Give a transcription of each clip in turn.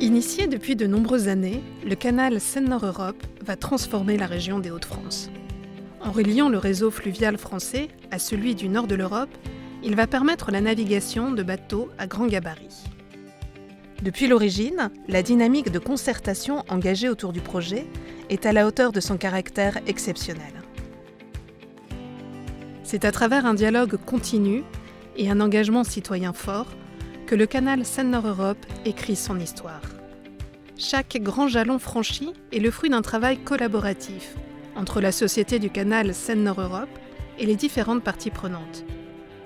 Initié depuis de nombreuses années, le canal Seine-Nord-Europe va transformer la région des Hauts-de-France. En reliant le réseau fluvial français à celui du nord de l'Europe, il va permettre la navigation de bateaux à grand gabarit. Depuis l'origine, la dynamique de concertation engagée autour du projet est à la hauteur de son caractère exceptionnel. C'est à travers un dialogue continu et un engagement citoyen fort que le canal Seine-Nord-Europe écrit son histoire. Chaque grand jalon franchi est le fruit d'un travail collaboratif entre la Société du canal Seine-Nord-Europe et les différentes parties prenantes.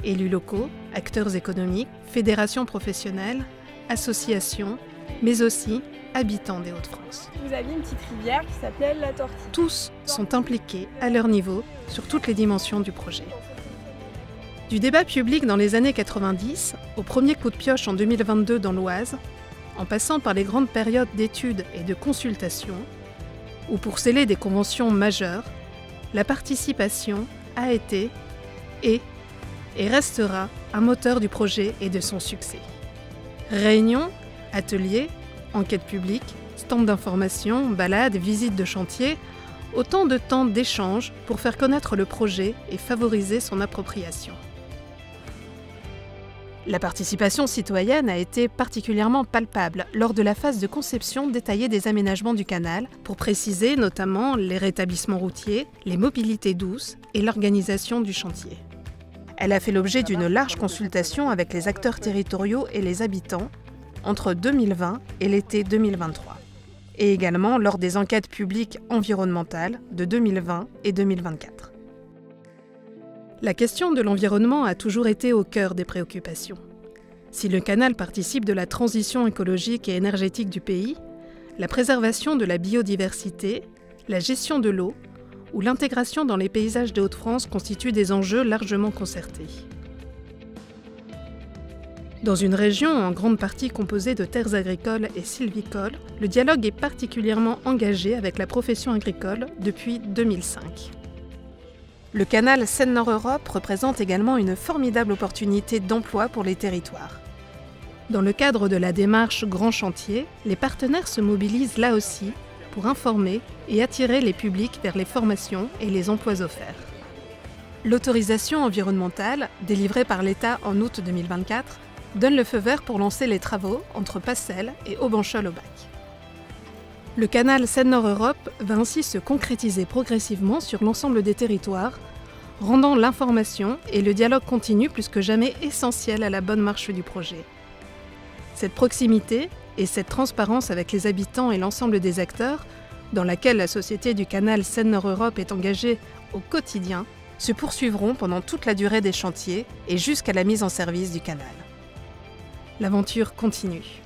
Élus locaux, acteurs économiques, fédérations professionnelles, associations, mais aussi habitants des Hauts-de-France. Vous aviez une petite rivière qui s'appelait la Tortille. Tous sont impliqués à leur niveau sur toutes les dimensions du projet. Du débat public dans les années 90, au premier coup de pioche en 2022 dans l'Oise, en passant par les grandes périodes d'études et de consultations, ou pour sceller des conventions majeures, la participation a été, et restera un moteur du projet et de son succès. Réunions, ateliers, enquêtes publiques, stands d'information, balades, visites de chantier, autant de temps d'échange pour faire connaître le projet et favoriser son appropriation. La participation citoyenne a été particulièrement palpable lors de la phase de conception détaillée des aménagements du canal pour préciser notamment les rétablissements routiers, les mobilités douces et l'organisation du chantier. Elle a fait l'objet d'une large consultation avec les acteurs territoriaux et les habitants entre 2020 et l'été 2023, et également lors des enquêtes publiques environnementales de 2020 et 2024. La question de l'environnement a toujours été au cœur des préoccupations. Si le canal participe de la transition écologique et énergétique du pays, la préservation de la biodiversité, la gestion de l'eau ou l'intégration dans les paysages des Hauts-de-France constituent des enjeux largement concertés. Dans une région en grande partie composée de terres agricoles et sylvicoles, le dialogue est particulièrement engagé avec la profession agricole depuis 2005. Le canal Seine-Nord-Europe représente également une formidable opportunité d'emploi pour les territoires. Dans le cadre de la démarche Grand Chantier, les partenaires se mobilisent là aussi pour informer et attirer les publics vers les formations et les emplois offerts. L'autorisation environnementale, délivrée par l'État en août 2024, donne le feu vert pour lancer les travaux entre Passel et Aubanchol-au-Bac. Le canal Seine-Nord-Europe va ainsi se concrétiser progressivement sur l'ensemble des territoires, rendant l'information et le dialogue continu plus que jamais essentiels à la bonne marche du projet. Cette proximité et cette transparence avec les habitants et l'ensemble des acteurs, dans laquelle la Société du canal Seine-Nord-Europe est engagée au quotidien, se poursuivront pendant toute la durée des chantiers et jusqu'à la mise en service du canal. L'aventure continue.